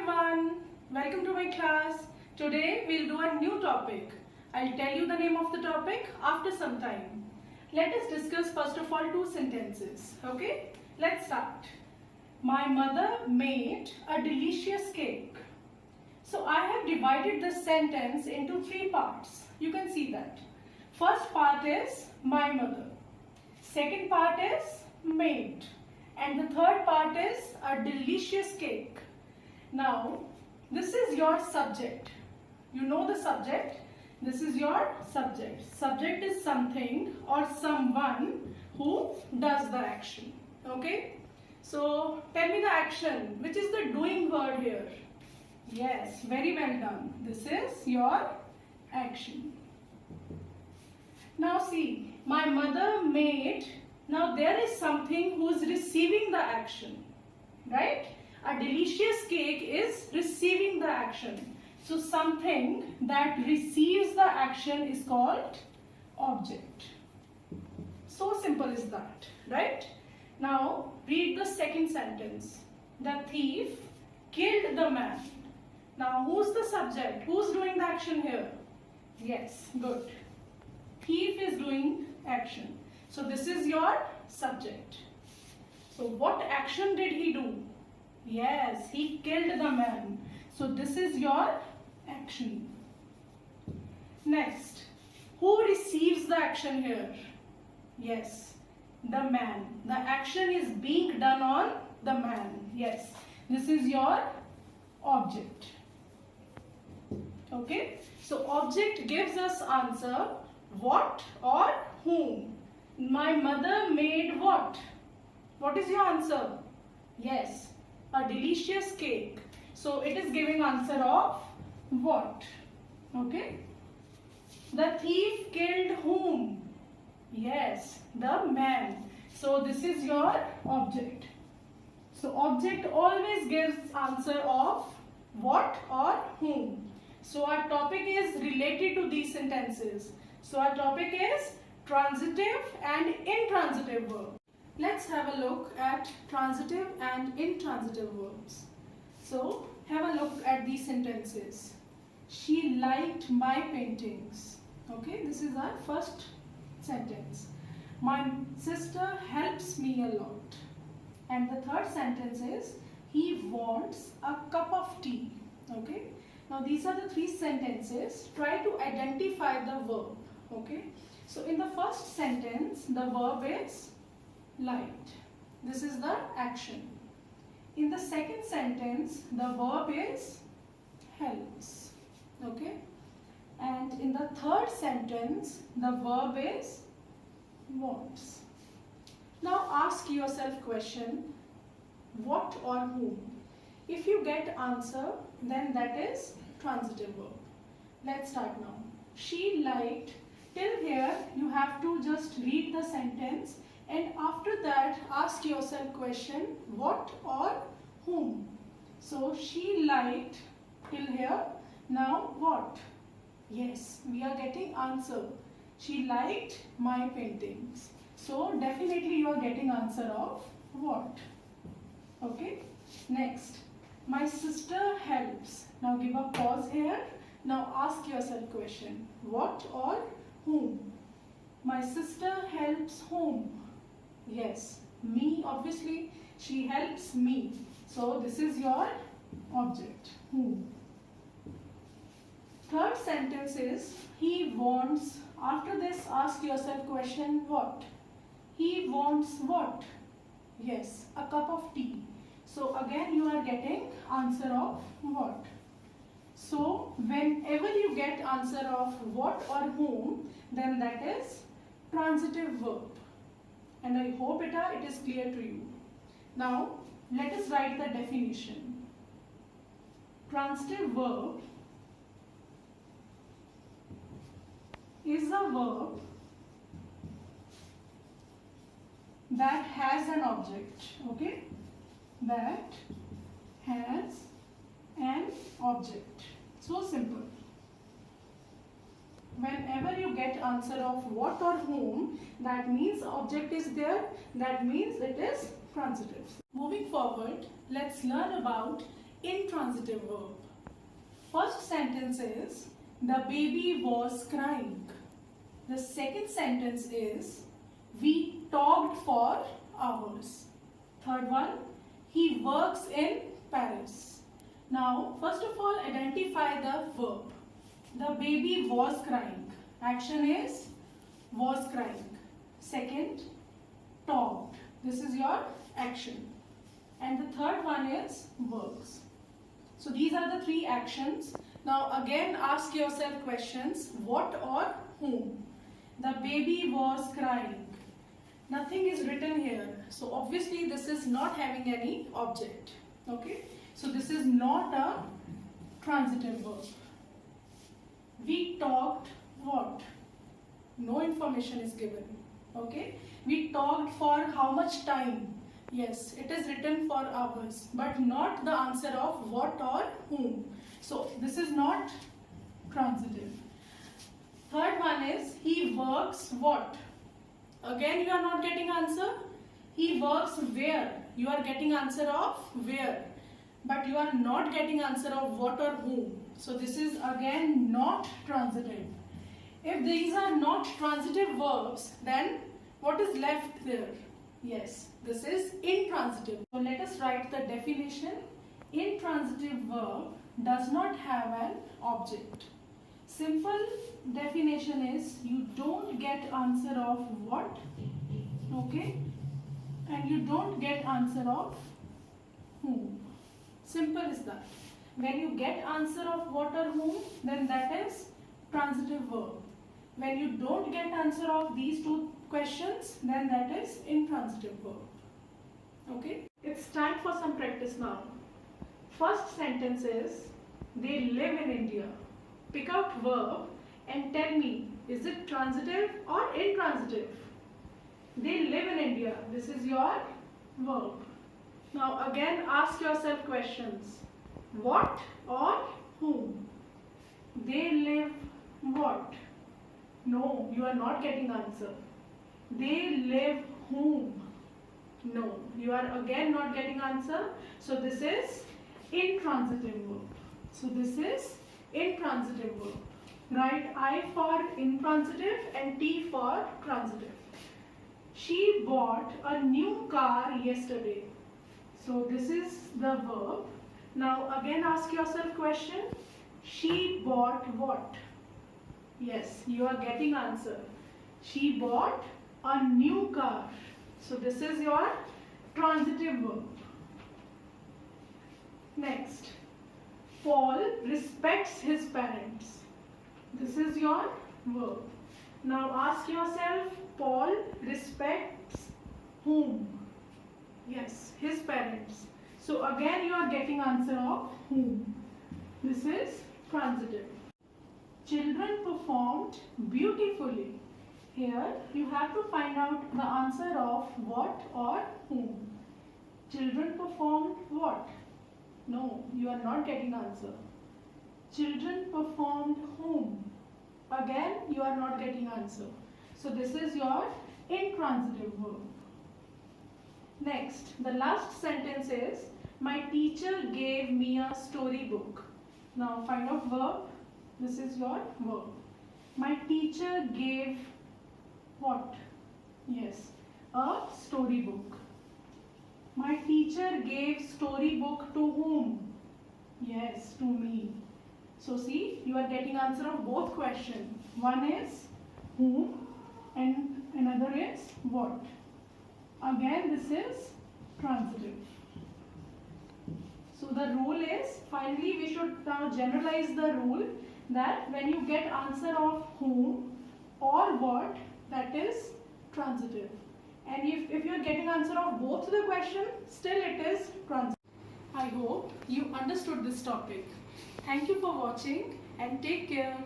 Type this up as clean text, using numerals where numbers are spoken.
everyone, welcome to my class. Today we'll do a new topic. I'll tell you the name of the topic after some time. Let us discuss first of all two sentences. Okay, let's start. My mother made a delicious cake. So I have divided this sentence into three parts. You can see that. First part is my mother. Second part is made. And the third part is a delicious cake. Now, this is your subject. You know the subject. This is your subject. Subject is something or someone who does the action. Okay? So, tell me the action. Which is the doing word here? Yes, very well done. This is your action. Now see, my mother made. Now there is something who is receiving the action. Right? A delicious cake is receiving the action. So something that receives the action is called object. So simple is that, right? Now read the second sentence. The thief killed the man. Now who's the subject? Who's doing the action here? Yes, good. Thief is doing action. So this is your subject. So what action did he do? Yes, he killed the man. So this is your action. Next, who receives the action here? Yes, the man. The action is being done on the man. Yes, this is your object. Okay, so object gives us answer what or whom. My mother made what? What is your answer? Yes, a delicious cake. So it is giving answer of what? Okay. The thief killed whom? Yes, the man. So this is your object. So object always gives answer of what or whom. So our topic is related to these sentences. So our topic is transitive and intransitive verbs. Let's have a look at transitive and intransitive verbs. So have a look at these sentences. She liked my paintings. Okay, this is our first sentence. My sister helps me a lot. And the third sentence is he wants a cup of tea. Okay. Now these are the three sentences. Try to identify the verb. Okay. So in the first sentence, the verb is liked. This is the action. In the second sentence, the verb is helps. Okay. And in the third sentence, the verb is wants. Now ask yourself question, what or whom? If you get answer, then that is transitive verb. Let's start now. She liked. Till here, you have to just read the sentence and after that, ask yourself question, what or whom? So, she liked till here. Now, what? Yes, we are getting answer. She liked my paintings. So, definitely you are getting answer of what? Okay. Next, my sister helps. Now, give a pause here. Now, ask yourself question, what or whom? My sister helps whom? Yes, me obviously. She helps me. So this is your object, whom. Third sentence is he wants. After this, ask yourself question, what? He wants what? Yes, a cup of tea. So again you are getting answer of what? So, whenever you get answer of what or whom, then that is transitive verb. And I hope it is clear to you. Now, let us write the definition. Transitive verb is a verb that has an object. Okay? That has an object. So simple. Whenever you get answer of what or whom, that means object is there, that means it is transitive. Moving forward, let's learn about intransitive verb. First sentence is, the baby was crying. The second sentence is, we talked for hours. Third one, he works in Paris. Now, first of all, identify the verb. The baby was crying. Action is was crying. Second, talked. This is your action. And the third one is works. So these are the three actions. Now again ask yourself questions. What or whom? The baby was crying. Nothing is written here. So obviously this is not having any object. Okay. So this is not a transitive verb. We talked what? No information is given. Okay. We talked for how much time? Yes, it is written for hours, but not the answer of what or whom. So this is not transitive. Third one is, he works what? Again you are not getting answer. He works where? You are getting answer of where, but you are not getting answer of what or whom. So this is again not transitive. If these are not transitive verbs, then what is left there? Yes, this is intransitive. So let us write the definition. Intransitive verb does not have an object. Simple definition is, you don't get answer of what, okay, and you don't get answer of whom. Simple is that. When you get answer of what or whom, then that is transitive verb. When you don't get answer of these two questions, then that is intransitive verb. Okay? It's time for some practice now. First sentence is, they live in India. Pick out verb and tell me, is it transitive or intransitive? They live in India. This is your verb. Now again ask yourself questions. What or whom? They live what? No, you are not getting answer. They live whom? No, you are again not getting answer. So this is intransitive verb. So this is intransitive verb. Write I for intransitive and T for transitive. She bought a new car yesterday. So this is the verb. Now again ask yourself question. She bought what? Yes, you are getting answer. She bought a new car. So this is your transitive verb. Next, Paul respects his parents. This is your verb. Now ask yourself, Paul respects whom? Yes, his parents. So again you are getting answer of whom. This is transitive. Children performed beautifully. Here you have to find out the answer of what or whom. Children performed what? No, you are not getting answer. Children performed whom? Again you are not getting answer. So this is your intransitive verb. Next, the last sentence is, my teacher gave me a storybook. Now find out verb. This is your verb. My teacher gave what? Yes, a storybook. My teacher gave storybook to whom? Yes, to me. So see, you are getting answer of both questions. One is whom and another is what. Again, this is transitive. So the rule is, finally we should now generalize the rule that when you get answer of whom or what, that is transitive. And if you are getting answer of both the question, still it is transitive. I hope you understood this topic. Thank you for watching and take care.